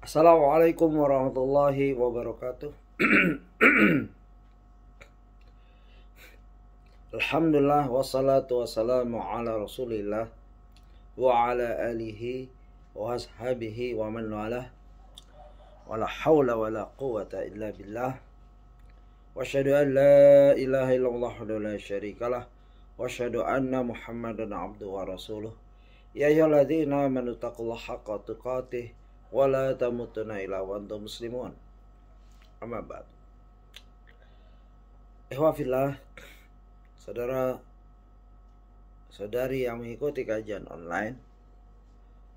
Assalamualaikum warahmatullahi wabarakatuh. Alhamdulillah wassalatu wassalamu ala rasulillah wa ala alihi wa ashabihi wa man walah. Wala hawla wala quwata illa billah. Wa asyhadu an la ilaha illallah wa la syarikalah. Wa asyhadu anna Muhammadan abduhu wa rasuluh. Ya ayyuhalladzina amanu taqullaha haqqa tuqatih wa la tamutunna illa wa antum muslimun. Amma ba'd. Ihwafillah, saudara saudari yang mengikuti kajian online,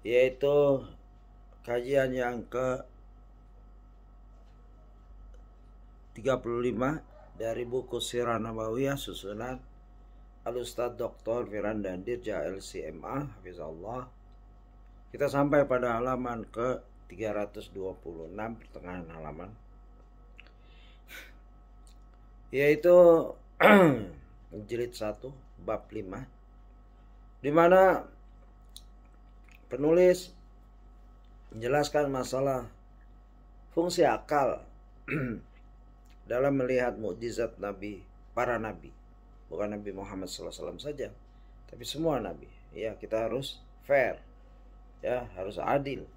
yaitu kajian yang ke 35 dari buku Sirah Nabawiyah susunan Al-Ustadz Dr. Firanda Dirja LCMA Hafizahullah. Kita sampai pada halaman ke 326, pertengahan halaman, yaitu jilid 1 bab 5, di mana penulis menjelaskan masalah fungsi akal dalam melihat mukjizat nabi, para nabi, bukan Nabi Muhammad SAW saja, tapi semua nabi. Ya, kita harus fair, ya, harus adil.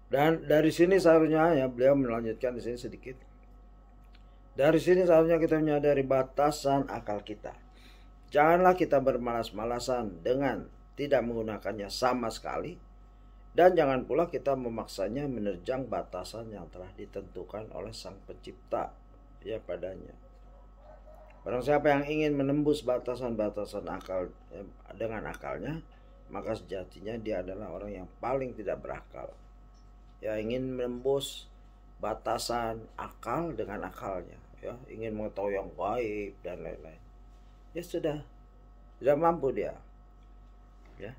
Dan dari sini seharusnya, ya, beliau melanjutkan di sini sedikit. Dari sini seharusnya kita menyadari batasan akal kita. Janganlah kita bermalas-malasan dengan tidak menggunakannya sama sekali, dan jangan pula kita memaksanya menerjang batasan yang telah ditentukan oleh Sang Pencipta, ya, padanya. Barang siapa yang ingin menembus batasan-batasan akal dengan akalnya, maka sejatinya dia adalah orang yang paling tidak berakal. Ya, ingin menembus batasan akal dengan akalnya, ya, ingin mengetahui yang gaib dan lain-lain, ya sudah, tidak mampu dia, ya.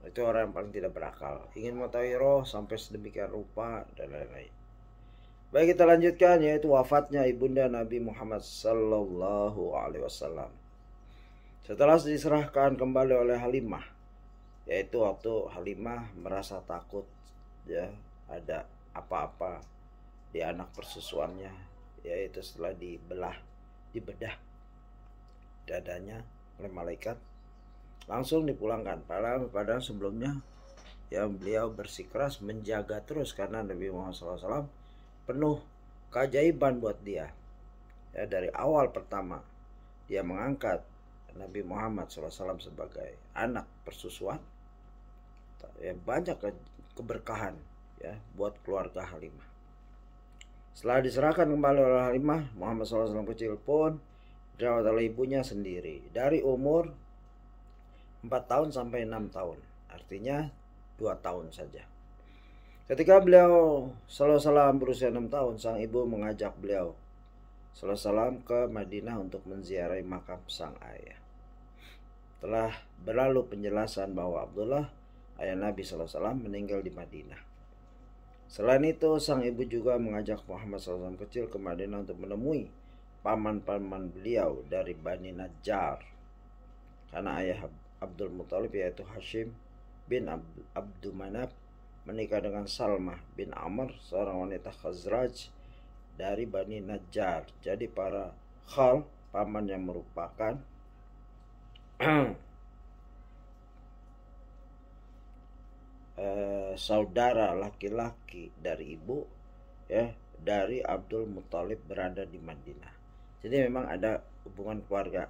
Itu orang yang paling tidak berakal. Ingin mengetahui roh sampai sedemikian rupa dan lain-lain. Baik, kita lanjutkan, yaitu wafatnya ibunda Nabi Muhammad sallallahu alaihi wasallam. Setelah diserahkan kembali oleh Halimah, yaitu waktu Halimah merasa takut, ya, ada apa-apa di anak persusuannya, yaitu setelah dibedah dadanya oleh malaikat, langsung dipulangkan. Padahal sebelumnya, ya, beliau bersikeras menjaga terus, karena Nabi Muhammad SAW penuh keajaiban buat dia. Ya, dari awal pertama dia mengangkat Nabi Muhammad SAW sebagai anak persusuan, ya, banyak keberkahan, ya, buat keluarga Halimah. Setelah diserahkan kembali oleh Halimah, Muhammad SAW kecil pun dirawat oleh ibunya sendiri dari umur 4 tahun sampai 6 tahun, artinya 2 tahun saja. Ketika beliau SAW berusia 6 tahun, sang ibu mengajak beliau SAW ke Madinah untuk menziarahi makam sang ayah. Telah berlalu penjelasan bahwa Abdullah, ayah Nabi SAW, meninggal di Madinah. Selain itu, sang ibu juga mengajak Muhammad SAW kecil ke Madinah untuk menemui paman-paman beliau dari Bani Najjar, karena ayah Abdul Muthalib, yaitu Hashim bin Abdul Manaf, menikah dengan Salmah bin Amr, seorang wanita Khazraj dari Bani Najjar. Jadi para khal, paman yang merupakan saudara laki-laki dari ibu, ya, dari Abdul Muthalib, berada di Madinah. Jadi memang ada hubungan keluarga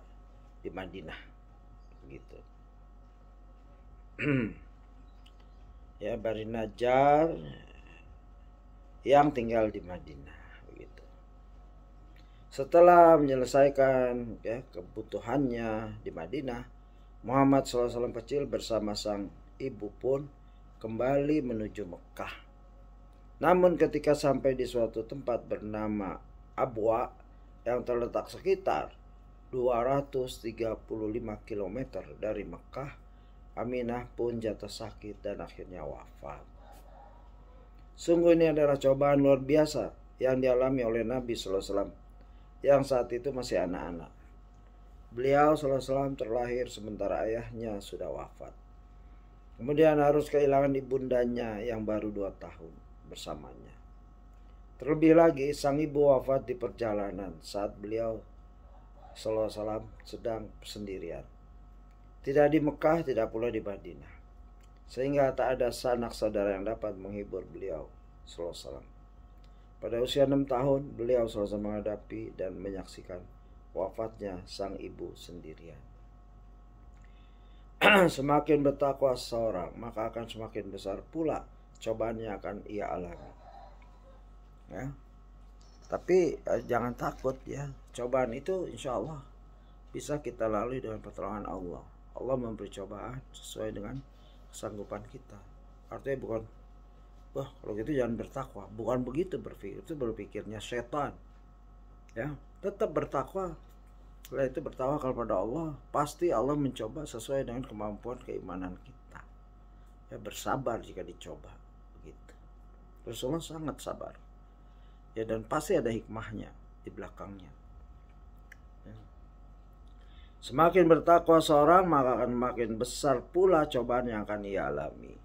di Madinah, gitu. Ya, Bani Najjar yang tinggal di Madinah, begitu. Setelah menyelesaikan, ya, kebutuhannya di Madinah, Muhammad SAW kecil bersama sang ibu pun kembali menuju Mekah. Namun ketika sampai di suatu tempat bernama Abwa yang terletak sekitar 235 km dari Mekah, Aminah pun jatuh sakit dan akhirnya wafat. Sungguh ini adalah cobaan luar biasa yang dialami oleh Nabi SAW yang saat itu masih anak-anak. Beliau SAW terlahir sementara ayahnya sudah wafat. Kemudian harus kehilangan ibundanya yang baru 2 tahun bersamanya. Terlebih lagi sang ibu wafat di perjalanan saat beliau sallallahu alaihi wasallam sedang sendirian. Tidak di Mekah, tidak pula di Madinah. Sehingga tak ada sanak saudara yang dapat menghibur beliau sallallahu alaihi wasallam. Pada usia 6 tahun, beliau sallallahu alaihi wasallam menghadapi dan menyaksikan wafatnya sang ibu sendirian. Semakin bertakwa seorang, maka akan semakin besar pula cobaan yang akan ia alami. Ya. Tapi jangan takut ya. Cobaan itu insya Allah bisa kita lalui dengan pertolongan Allah. Allah memberi cobaan sesuai dengan kesanggupan kita. Artinya bukan, wah kalau gitu jangan bertakwa. Bukan begitu berpikir. Itu berpikirnya setan. Ya, tetap bertakwa. Setelah itu bertawakal pada Allah, pasti Allah mencoba sesuai dengan kemampuan keimanan kita. Ya, bersabar jika dicoba, begitu. Rasulullah sangat sabar. Ya, dan pasti ada hikmahnya di belakangnya. Ya. Semakin bertakwa seorang, maka akan makin besar pula cobaan yang akan ia alami.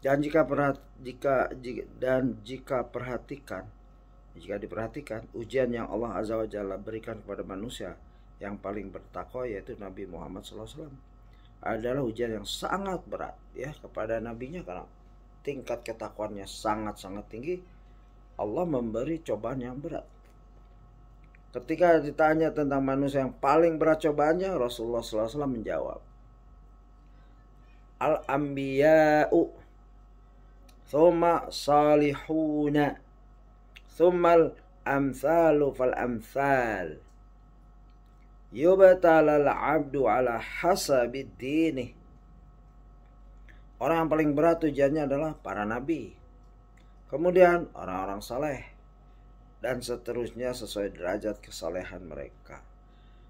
Dan jika diperhatikan ujian yang Allah Azza wa Jalla berikan kepada manusia yang paling bertakwa, yaitu Nabi Muhammad SAW, adalah ujian yang sangat berat ya kepada nabinya, karena tingkat ketakwaannya sangat-sangat tinggi. Allah memberi cobaan yang berat. Ketika ditanya tentang manusia yang paling berat cobaannya, Rasulullah SAW menjawab, Al-Anbiya'u thumma salihuna thummal amthalu fal amthal yubtalal abdu ala hasabid dinih. Orang yang paling berat ujiannya adalah para nabi, kemudian orang-orang saleh, dan seterusnya sesuai derajat kesalehan mereka.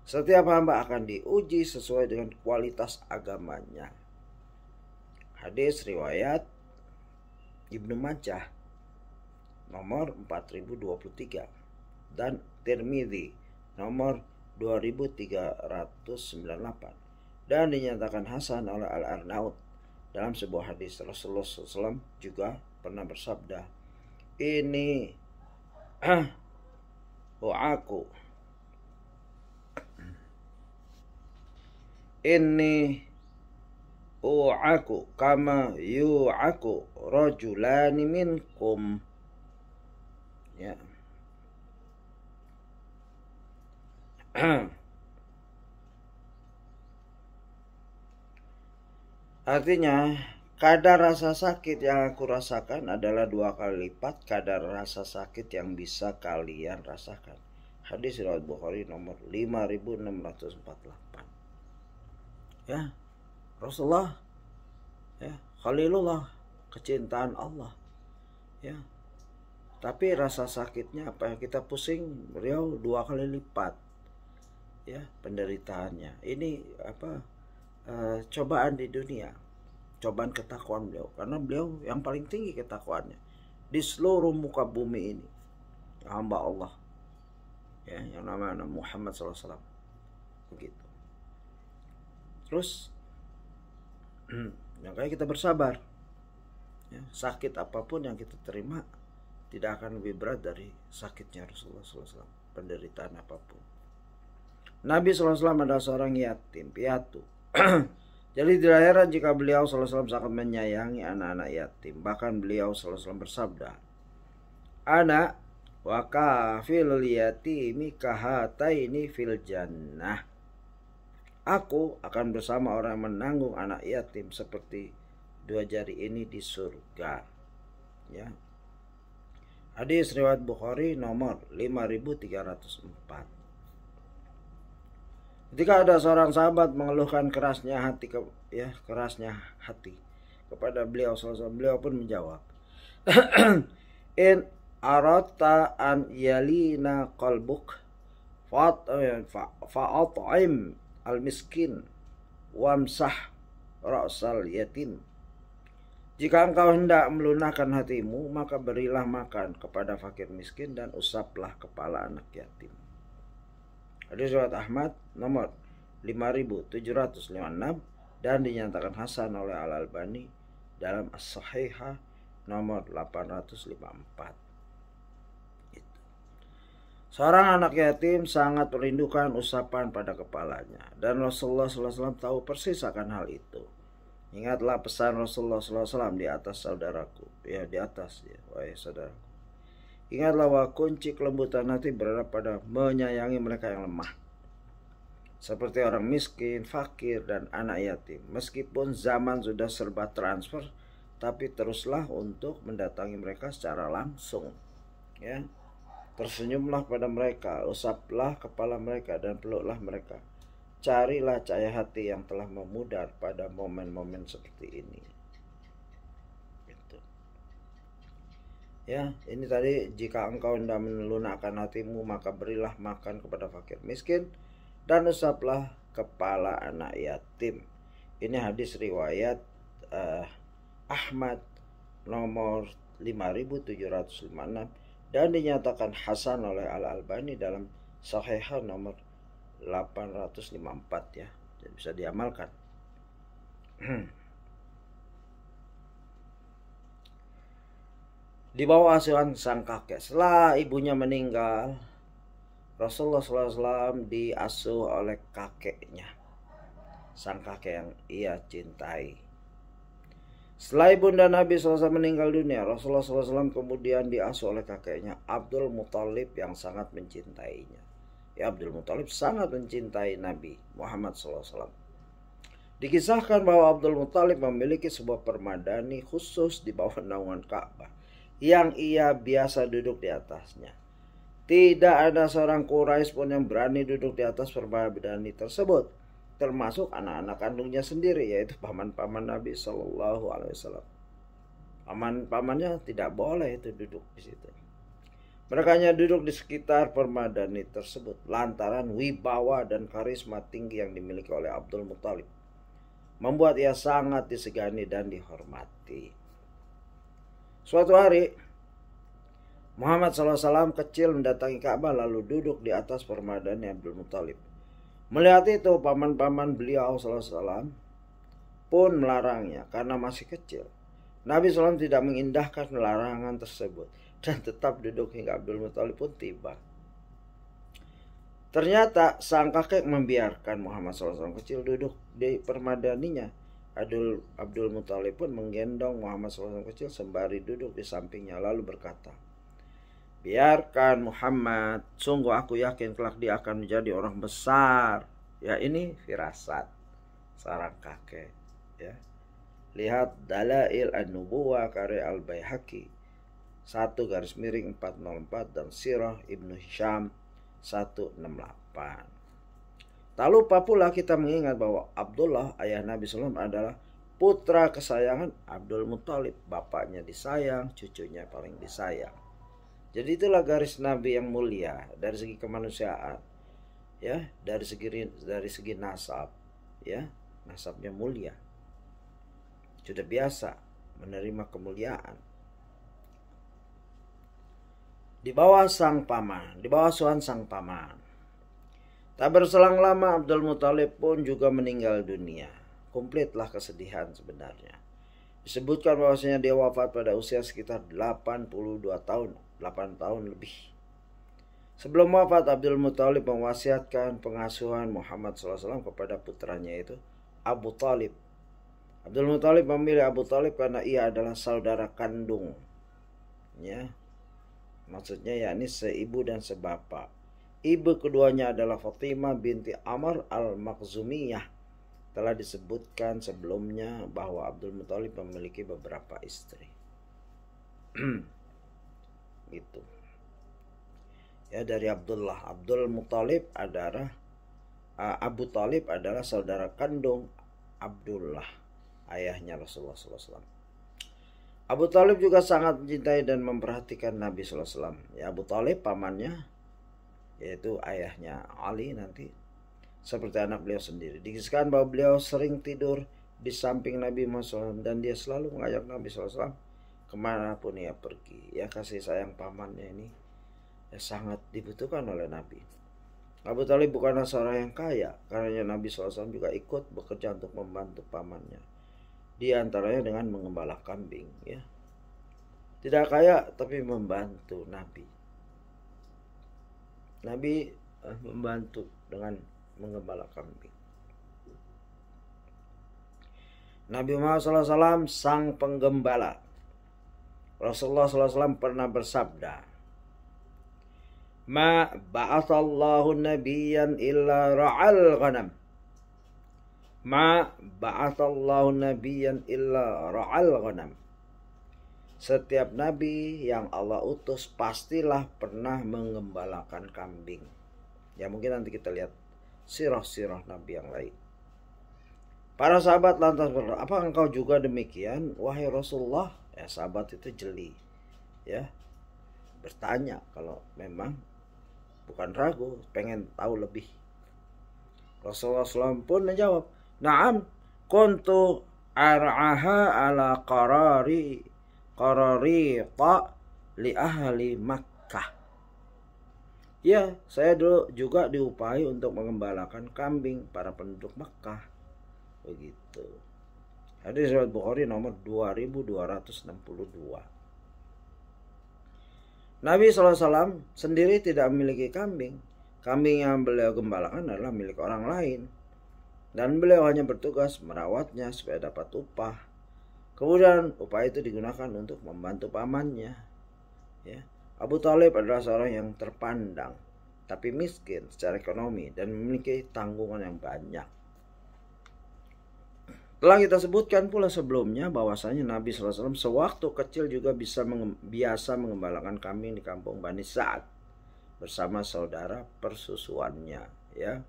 Setiap hamba akan diuji sesuai dengan kualitas agamanya. Hadis riwayat Ibnu Majah nomor 4023 dan Tirmidzi nomor 2398, dan dinyatakan hasan oleh Al-Arnaud. Dalam sebuah hadis Rasulullah SAW juga pernah bersabda, ini u'aku kama yu'aku rajulani minkum. Ya. Artinya, kadar rasa sakit yang aku rasakan adalah 2 kali lipat kadar rasa sakit yang bisa kalian rasakan. Hadis riwayat Bukhari nomor 5648. Ya, Rasulullah, ya, Khalilullah, kecintaan Allah. Ya, tapi rasa sakitnya apa yang kita pusing, beliau 2 kali lipat. Ya, penderitaannya. Ini cobaan di dunia, cobaan ketakwaan beliau, karena beliau yang paling tinggi ketakwaannya di seluruh muka bumi ini, hamba Allah ya, yang namanya Muhammad SAW, begitu. Terus makanya kita bersabar ya, sakit apapun yang kita terima tidak akan lebih berat dari sakitnya Rasulullah SAW, penderitaan apapun. Nabi SAW adalah seorang yatim piatu. Jadi tidak heran jika beliau SAW sangat menyayangi anak-anak yatim. Bahkan beliau SAW bersabda, Ana wa kafil yatimi kahataini fil jannah. Aku akan bersama orang yang menanggung anak yatim seperti 2 jari ini di surga. Ya. Hadis riwayat Bukhari nomor 5304. Ketika ada seorang sahabat mengeluhkan kerasnya hati kepada beliau SAW, beliau pun menjawab, In aratta an yalina qalbuk fa'at'im al-miskin wamsah ra'sal yatim. Jika engkau hendak melunakkan hatimu, maka berilah makan kepada fakir miskin dan usaplah kepala anak yatim. Hadis riwayat Ahmad nomor 5756 dan dinyatakan hasan oleh Al-Albani dalam As-Sahihah nomor 854. Gitu. Seorang anak yatim sangat merindukan usapan pada kepalanya, dan Rasulullah SAW tahu persis akan hal itu. Ingatlah pesan Rasulullah SAW di atas saudaraku, ya di atas ya, wahai saudaraku. Ingatlah bahwa kunci kelembutan hati berada pada menyayangi mereka yang lemah, seperti orang miskin, fakir, dan anak yatim. Meskipun zaman sudah serba transfer, tapi teruslah untuk mendatangi mereka secara langsung. Ya, tersenyumlah pada mereka, usaplah kepala mereka, dan peluklah mereka. Carilah cahaya hati yang telah memudar pada momen-momen seperti ini. Gitu. Ya, ini tadi, jika engkau hendak melunakkan hatimu, maka berilah makan kepada fakir miskin, dan usaplah kepala anak yatim. Ini hadis riwayat Ahmad nomor 5756 dan dinyatakan hasan oleh Al-Albani dalam Sahihah nomor 854 ya. Jadi bisa diamalkan. Di bawah asuhan sang kakek, setelah ibunya meninggal, Rasulullah SAW diasuh oleh kakeknya, sang kakek yang ia cintai. Setelah ibunda Nabi SAW meninggal dunia, Rasulullah SAW kemudian diasuh oleh kakeknya Abdul Muthalib yang sangat mencintainya. Ya, Abdul Muthalib sangat mencintai Nabi Muhammad SAW. Dikisahkan bahwa Abdul Muthalib memiliki sebuah permadani khusus di bawah naungan Ka'bah yang ia biasa duduk di atasnya. Tidak ada seorang Quraisy pun yang berani duduk di atas permadani tersebut, termasuk anak-anak kandungnya sendiri, yaitu paman-paman Nabi Shallallahu Alaihi Wasallam. Paman-pamannya tidak boleh itu duduk di situ. Mereka hanya duduk di sekitar permadani tersebut lantaran wibawa dan karisma tinggi yang dimiliki oleh Abdul Muthalib, membuat ia sangat disegani dan dihormati. Suatu hari, Muhammad SAW kecil mendatangi Ka'bah lalu duduk di atas permadani Abdul Muthalib. Melihat itu, paman-paman beliau SAW pun melarangnya karena masih kecil. Nabi SAW tidak mengindahkan larangan tersebut dan tetap duduk hingga Abdul Muthalib pun tiba. Ternyata sang kakek membiarkan Muhammad SAW kecil duduk di permadaninya. Abdul Muthalib pun menggendong Muhammad SAW kecil sembari duduk di sampingnya lalu berkata, "Biarkan Muhammad, sungguh aku yakin kelak dia akan menjadi orang besar." Ya, ini firasat seorang kakek. Ya, lihat Dalail An-Nubuwah karya Al-Baihaqi 1-404 dan Sirah Ibnu Hisham 168. Tak lupa pula kita mengingat bahwa Abdullah, ayah Nabi SAW, adalah putra kesayangan Abdul Muthalib. Bapaknya disayang, cucunya paling disayang. Jadi itulah garis Nabi yang mulia dari segi kemanusiaan, ya, dari segi nasab, ya, nasabnya mulia. Sudah biasa menerima kemuliaan. Di bawah asuhan sang paman. Tak berselang lama Abdul Muthalib pun juga meninggal dunia. Kumplitlah kesedihan sebenarnya. Disebutkan bahwasanya dia wafat pada usia sekitar 82 tahun, 8 tahun lebih. Sebelum wafat, Abdul Muthalib mewasiatkan pengasuhan Muhammad SAW kepada putranya, yaitu Abu Talib. Abdul Muthalib memilih Abu Talib karena ia adalah saudara kandung, ya, maksudnya yakni seibu dan sebapak. Ibu keduanya adalah Fatimah binti Amr al-Makhzumiyah. Telah disebutkan sebelumnya bahwa Abdul Muthalib memiliki beberapa istri. Gitu. Ya, dari Abdul Muthalib adalah Abu Talib adalah saudara kandung Abdullah, ayahnya Rasulullah SAW. Abu Talib juga sangat mencintai dan memperhatikan Nabi SAW. Ya, Abu Talib pamannya, yaitu ayahnya Ali nanti, seperti anak beliau sendiri. Dikisahkan bahwa beliau sering tidur di samping Nabi Muhammad SAW dan dia selalu mengajak Nabi SAW kemanapun ia pergi. Ya, kasih sayang pamannya ini ya sangat dibutuhkan oleh Nabi. Abu Talib bukanlah seorang yang kaya, karena Nabi SAW juga ikut bekerja untuk membantu pamannya. Di antaranya dengan mengembala kambing, ya. Tidak kaya tapi membantu Nabi. Nabi membantu dengan mengembala kambing. Nabi Muhammad SAW sang penggembala. Rasulullah SAW pernah bersabda, "Ma ba'athallahu nabiyyan illa ra'al ghanam." Ma ba'athallahu nabiyyan illa ra'al ghanam. Setiap nabi yang Allah utus pastilah pernah mengembalakan kambing. Ya, mungkin nanti kita lihat sirah-sirah nabi yang lain. Para sahabat lantas berkata, "Apa engkau juga demikian, wahai Rasulullah?" Ya, sahabat itu jeli, ya, bertanya kalau memang bukan ragu, pengen tahu lebih. Rasulullah SAW pun menjawab, "Na'am, kuntu ar'aha ala qararita li ahli Makkah." Ya, saya dulu juga diupahi untuk mengembalakan kambing para penduduk Makkah. Begitu. Hadis riwayat Bukhari nomor 2262. Nabi SAW sendiri tidak memiliki kambing. Kambing yang beliau gembalakan adalah milik orang lain. Dan beliau hanya bertugas merawatnya supaya dapat upah. Kemudian upah itu digunakan untuk membantu pamannya. Ya. Abu Talib adalah seorang yang terpandang, tapi miskin secara ekonomi dan memiliki tanggungan yang banyak. Telah kita sebutkan pula sebelumnya bahwasanya Nabi SAW sewaktu kecil juga biasa mengembalakan kambing di kampung Bani Sa'ad bersama saudara persusuannya. Ya,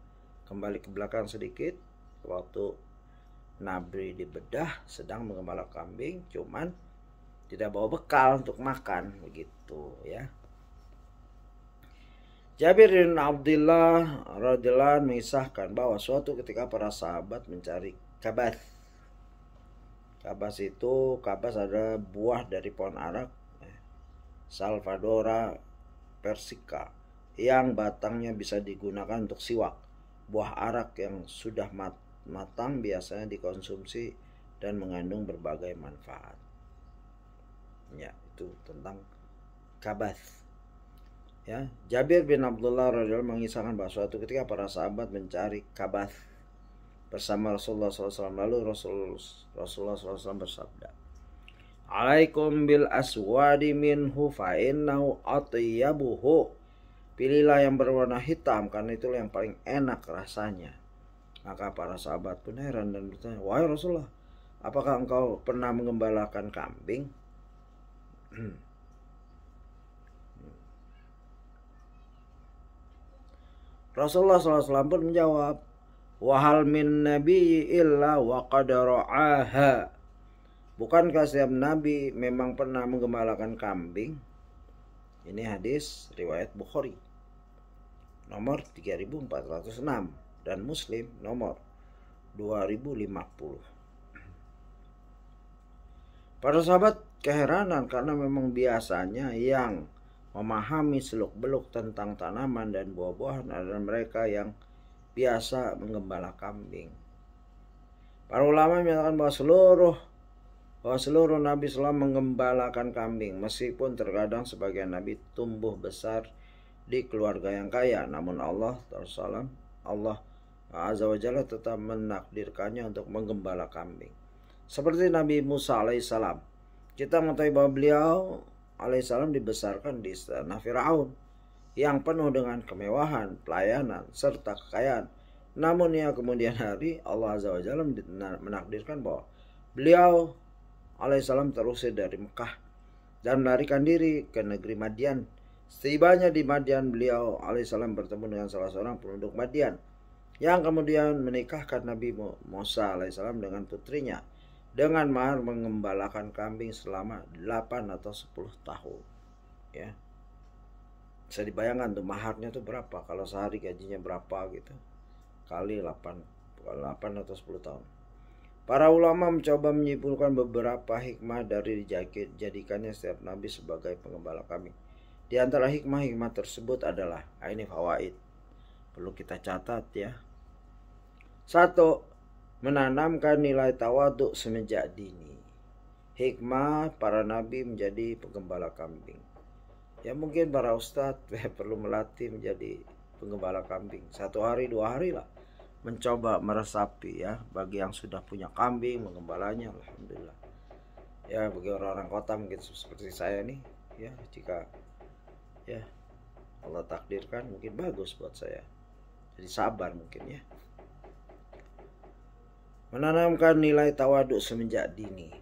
kembali ke belakang sedikit, waktu Nabi di Bedah sedang mengembala kambing, cuman tidak bawa bekal untuk makan, begitu ya. Jabir bin Abdullah radhiyallahu anhu mengisahkan bahwa suatu ketika para sahabat mencari kabath. Kabas adalah buah dari pohon arak, Salvadora persica, yang batangnya bisa digunakan untuk siwak. Buah arak yang sudah matang biasanya dikonsumsi dan mengandung berbagai manfaat. Ya, itu tentang kabas. Ya, Jabir bin Abdullah radhiyallahu mengisahkan bahwa suatu ketika para sahabat mencari kabas bersama Rasulullah SAW. Lalu Rasulullah SAW bersabda, "Alaikum bil aswadi minhu fa innahu atyabuhu." Pilihlah yang berwarna hitam karena itulah yang paling enak rasanya. Maka para sahabat pun heran dan bertanya, "Wahai Rasulullah, apakah engkau pernah mengembalakan kambing?" Rasulullah SAW pun menjawab, "Wahal min nabi illa wa qad ra'aha." Bukankah setiap nabi memang pernah menggembalakan kambing? Ini hadis riwayat Bukhari nomor 3406 dan Muslim nomor 2050. Para sahabat keheranan karena memang biasanya yang memahami seluk-beluk tentang tanaman dan buah-buahan adalah mereka yang biasa menggembala kambing. Para ulama menyatakan bahwa seluruh nabi SAW menggembalakan kambing, meskipun terkadang sebagian nabi tumbuh besar di keluarga yang kaya, namun Allah Azza wa Jalla tetap menakdirkannya untuk menggembala kambing. Seperti Nabi Musa alaihissalam, kita mengetahui bahwa beliau alaihissalam dibesarkan di istana Firaun yang penuh dengan kemewahan, pelayanan, serta kekayaan. Namun ya kemudian hari Allah Azza wa Jalla menakdirkan bahwa beliau alaihissalam terusir dari Mekah dan melarikan diri ke negeri Madian. Setibanya di Madian, beliau alaihissalam bertemu dengan salah seorang penduduk Madian yang kemudian menikahkan Nabi Musa alaihissalam dengan putrinya dengan mahar mengembalakan kambing selama 8 atau 10 tahun. Ya. Bisa dibayangkan tuh maharnya tuh berapa, kalau sehari gajinya berapa gitu. Kali 8 atau 10 tahun. Para ulama mencoba menyimpulkan beberapa hikmah dari dijadikannya setiap nabi sebagai pengembala kambing. Di antara hikmah-hikmah tersebut adalah ini fawaid. perlu kita catat ya. 1. Menanamkan nilai tawaduk semenjak dini. Hikmah para nabi menjadi penggembala kambing. Ya mungkin para ustadz perlu melatih menjadi penggembala kambing. 1 hari 2 hari lah. Mencoba meresapi ya. Bagi yang sudah punya kambing, menggembalanya, alhamdulillah. Ya bagi orang-orang kota mungkin seperti saya nih. Ya jika ya Allah takdirkan mungkin bagus buat saya. Jadi sabar mungkin ya. Menanamkan nilai tawaduk semenjak dini.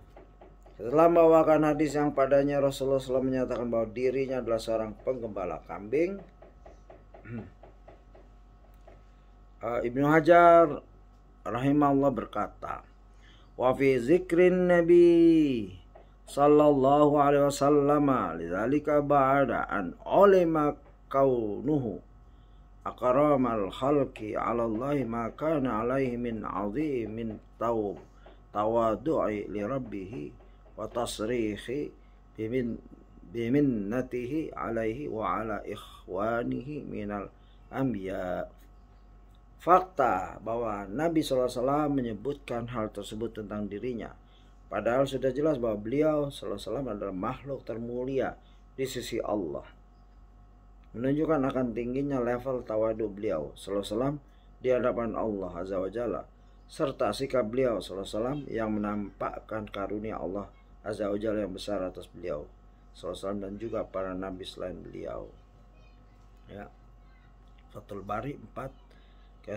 Setelah membawakan hadis yang padanya Rasulullah SAW menyatakan bahwa dirinya adalah seorang penggembala kambing, Ibnu Hajar rahimahullah berkata, wa fi zikrin Nabi sallallahu alaihi wasallam lidzalika ba'da an ulima kaunuhu akramal khalqi 'ala Allah ma kana 'alaihi min 'azimin tawadu'i li rabbih wa tasrihi biminnatihi 'alaihi wa 'ala ikhwanihi minal anbiya. Fakta bahwa Nabi SAW menyebutkan hal tersebut tentang dirinya, padahal sudah jelas bahwa beliau SAW adalah makhluk termulia di sisi Allah, menunjukkan akan tingginya level tawaduk beliau SAW di hadapan Allah Azza wa Jalla, serta sikap beliau SAW yang menampakkan karunia Allah Azza wa Jalla yang besar atas beliau SAW dan juga para nabi selain beliau. Ya. Fathul Bari 4/441.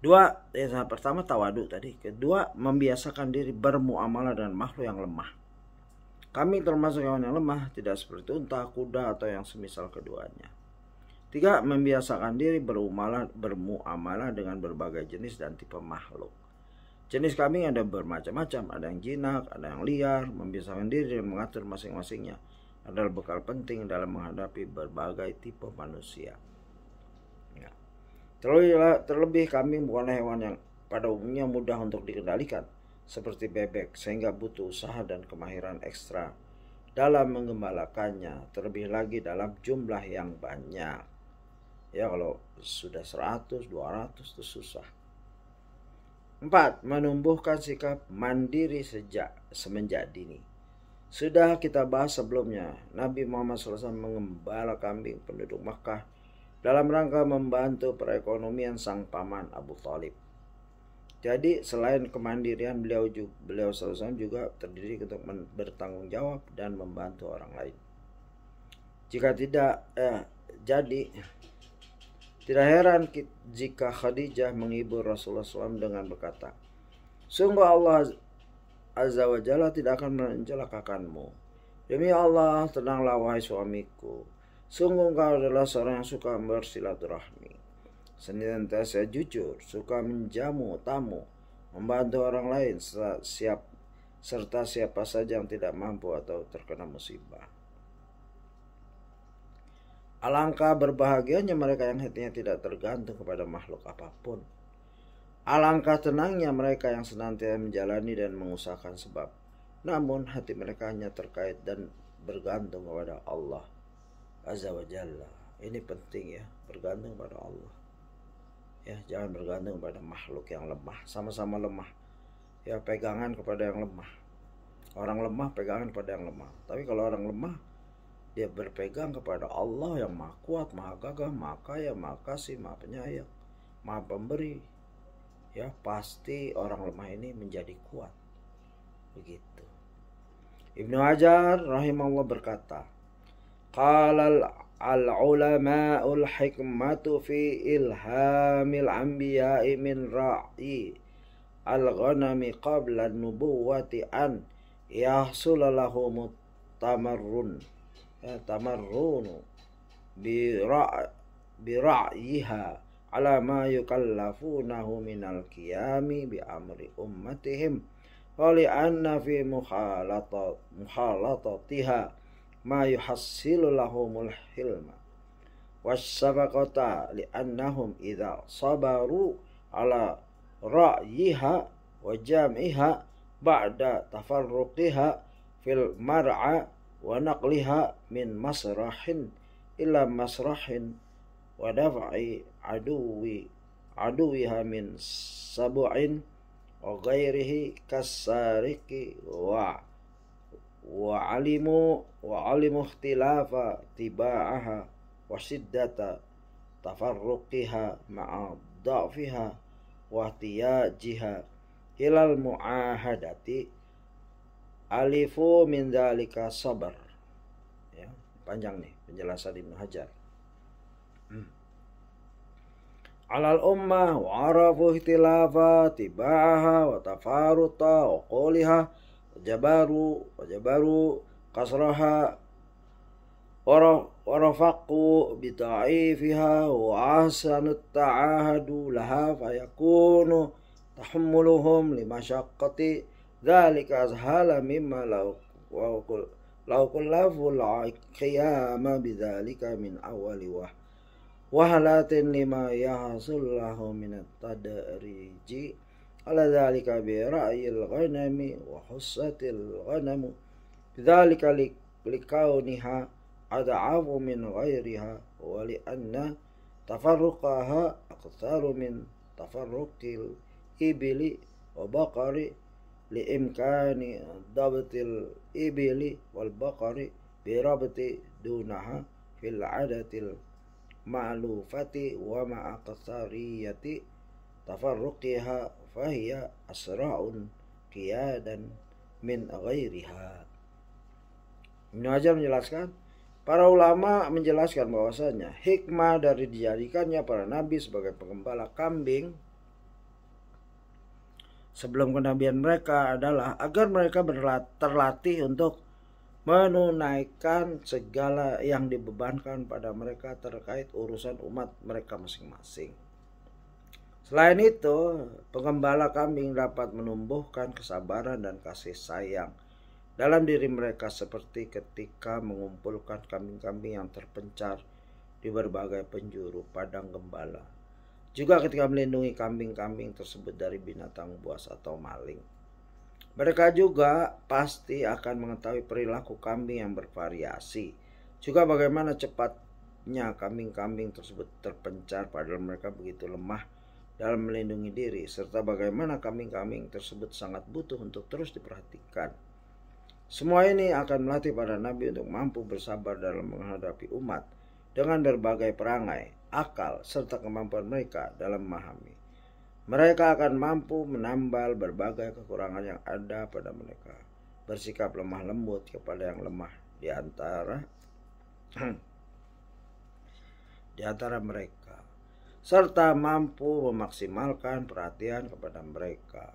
2. Yang pertama tawaduk tadi. Kedua, membiasakan diri bermuamalah dengan makhluk yang lemah. Kami termasuk hewan yang lemah, tidak seperti unta, kuda, atau yang semisal keduanya. 3. Membiasakan diri bermuamalah dengan berbagai jenis dan tipe makhluk. Jenis kambing ada bermacam-macam, ada yang jinak, ada yang liar. Membiasakan diri dan mengatur masing-masingnya adalah bekal penting dalam menghadapi berbagai tipe manusia. Ya. Terlebih kambing bukanlah hewan yang pada umumnya mudah untuk dikendalikan seperti bebek, sehingga butuh usaha dan kemahiran ekstra dalam menggembalakannya, terlebih lagi dalam jumlah yang banyak. Ya kalau sudah 100, 200 itu susah. 4. Menumbuhkan sikap mandiri semenjak dini. Sudah kita bahas sebelumnya, Nabi Muhammad SAW mengembala kambing penduduk Makkah dalam rangka membantu perekonomian sang paman Abu Thalib. Jadi selain kemandirian beliau SAW juga terdiri untuk bertanggung jawab dan membantu orang lain. Tidak heran jika Khadijah menghibur Rasulullah SAW dengan berkata, sungguh Allah Azza wa Jalla tidak akan mencelakakanmu. Demi Allah, tenanglah wahai suamiku. Sungguh engkau adalah seorang yang suka bersilaturahmi, senantiasa jujur, suka menjamu tamu, membantu orang lain, serta siapa saja yang tidak mampu atau terkena musibah. Alangkah berbahagianya mereka yang hatinya tidak tergantung kepada makhluk apapun. Alangkah tenangnya mereka yang senantiasa menjalani dan mengusahakan sebab, namun hati mereka hanya terkait dan bergantung kepada Allah Azza wa Jalla. Ini penting ya, bergantung pada Allah. Ya, jangan bergantung pada makhluk yang lemah, sama-sama lemah. Ya, pegangan kepada yang lemah. Orang lemah pegangan kepada yang lemah. Tapi kalau orang lemah, dia berpegang kepada Allah yang Maha Kuat, Maha Gagah, Maha Kaya, Maha Kasih, Maha Penyayang, Maha Pemberi. Ya, pasti orang lemah ini menjadi kuat. Begitu. Ibnu Hajar rahimahullah berkata, qala al-ulama'ul hikmatu fi ilhamil anbiya'i min ra'i al-ghanami qabla an-nubuwati an yahsula lahum tamarrunu bi ra'yiha ala ma yukallafunahu minal qiyami bi amri ummatihim wa li anna fi mukhalatatiha ma yuhassilu lahumul hilma wasyafaqata li annahum idza sabaru ala ra'yiha wa jam'iha ba'da tafarruqiha fil mar'a wa naqliha min masrahin illa masrahin wa daf'i aduwiha min sabu'in wa ghairihi kasariki wa alimu ikhtilafa tiba'aha wa shiddata tafarruqiha ma'a dha'fiha wa ihtiyajiha hilal mu'ahadati alifu min dzalika sabar. Ya, panjang nih penjelasan Ibnu Hajar. Alal ummah wa arafu ihtilafa tiba'aha wa tafaruta wa quliha wa jabaru kasraha wa rafaqu bida'ifiha wa ahsanu ta'ahadu laha fayakunu tahammuluhum limasyaqqati dzalika azhala mimma law kullaful qiyama bidzalika min awwali wahalatin lima yahsul lahu min at-tadriji ala dzalika bi ra'yil ghanami wa hussatil ghanamu bidzalika likauniha ad'afu min ghairiha wa li anna tafarruqaha aqsaru min tafarruqil ibili wa baqari li imkani dabtil ibili wal baqari bi rabti dunaha fil adatil ma'lufati wa ma'aqsariyati tafarruqiha fahiya asra'un qiyadan min ghairiha. Ibnu Hajar menjelaskan, para ulama menjelaskan bahwasanya hikmah dari dijadikannya para nabi sebagai penggembala kambing sebelum kenabian mereka adalah agar mereka terlatih untuk menunaikan segala yang dibebankan pada mereka terkait urusan umat mereka masing-masing. Selain itu, penggembala kambing dapat menumbuhkan kesabaran dan kasih sayang dalam diri mereka seperti ketika mengumpulkan kambing-kambing yang terpencar di berbagai penjuru padang gembala. Juga ketika melindungi kambing-kambing tersebut dari binatang buas atau maling. Mereka juga pasti akan mengetahui perilaku kambing yang bervariasi. Juga bagaimana cepatnya kambing-kambing tersebut terpencar padahal mereka begitu lemah dalam melindungi diri. Serta bagaimana kambing-kambing tersebut sangat butuh untuk terus diperhatikan. Semua ini akan melatih para nabi untuk mampu bersabar dalam menghadapi umat dengan berbagai perangai, akal, serta kemampuan mereka dalam memahami. Mereka akan mampu menambal berbagai kekurangan yang ada pada mereka, bersikap lemah lembut kepada yang lemah di antara mereka, serta mampu memaksimalkan perhatian kepada mereka.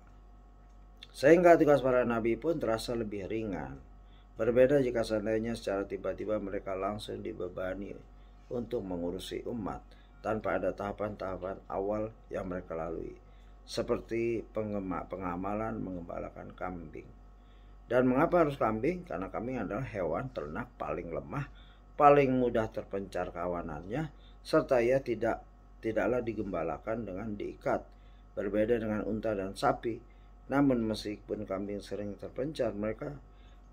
Sehingga tugas para nabi pun terasa lebih ringan. Berbeda jika seandainya secara tiba-tiba mereka langsung dibebani untuk mengurusi umat tanpa ada tahapan-tahapan awal yang mereka lalui, seperti pengamalan mengembalakan kambing. Dan mengapa harus kambing? Karena kambing adalah hewan ternak paling lemah, paling mudah terpencar kawanannya, serta ia tidaklah digembalakan dengan diikat. Berbeda dengan unta dan sapi. Namun meskipun kambing sering terpencar, mereka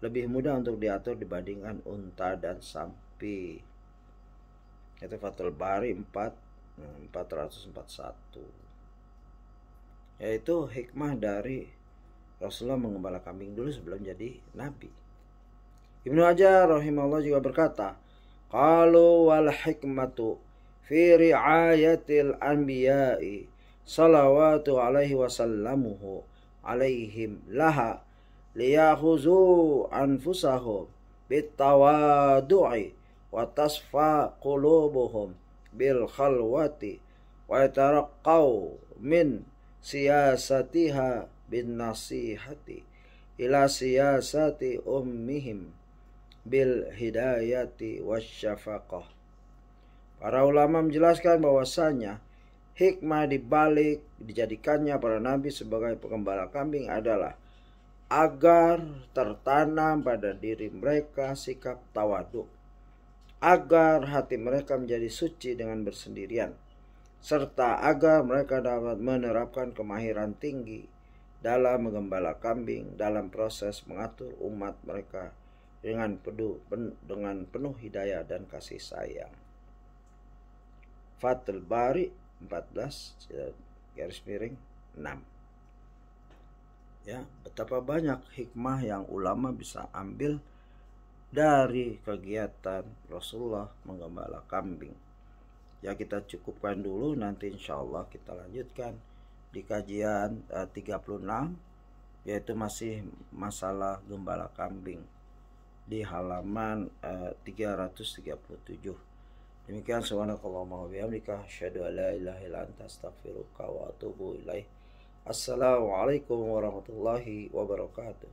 lebih mudah untuk diatur dibandingkan unta dan sapi. Itu Fathul Bari 441. Yaitu hikmah dari Rasulullah mengembala kambing dulu sebelum jadi nabi. Ibnu Hajar rahimahullah juga berkata, qalu wal hikmatu fi ri'ayatil anbiya'i salawatu alaihi wasallamuhu alaihim laha liyakhuzu anfusahum bitawadu'i wa tasfa qulubuhum bil khalwati wa yataraqqaw min siyasatiha bin nasihati ila siyasati ummihim bil hidayati wasyafaqah. Para ulama menjelaskan bahwasanya hikmah dibalik dijadikannya para nabi sebagai penggembala kambing adalah agar tertanam pada diri mereka sikap tawadu, agar hati mereka menjadi suci dengan bersendirian, serta agar mereka dapat menerapkan kemahiran tinggi dalam menggembala kambing dalam proses mengatur umat mereka dengan penuh hidayah dan kasih sayang. Fathul Bari 14 garis miring 6. Ya, betapa banyak hikmah yang ulama bisa ambil dari kegiatan Rasulullah menggembala kambing. Ya, kita cukupkan dulu, nanti insya Allah kita lanjutkan di kajian 36, yaitu masih masalah gembala kambing di halaman 337. Demikian, subhanakallahumma wa bihamdika asyhadu an la ilaha illa anta astaghfiruka wa atubu ilaik. Assalamualaikum warahmatullahi wabarakatuh.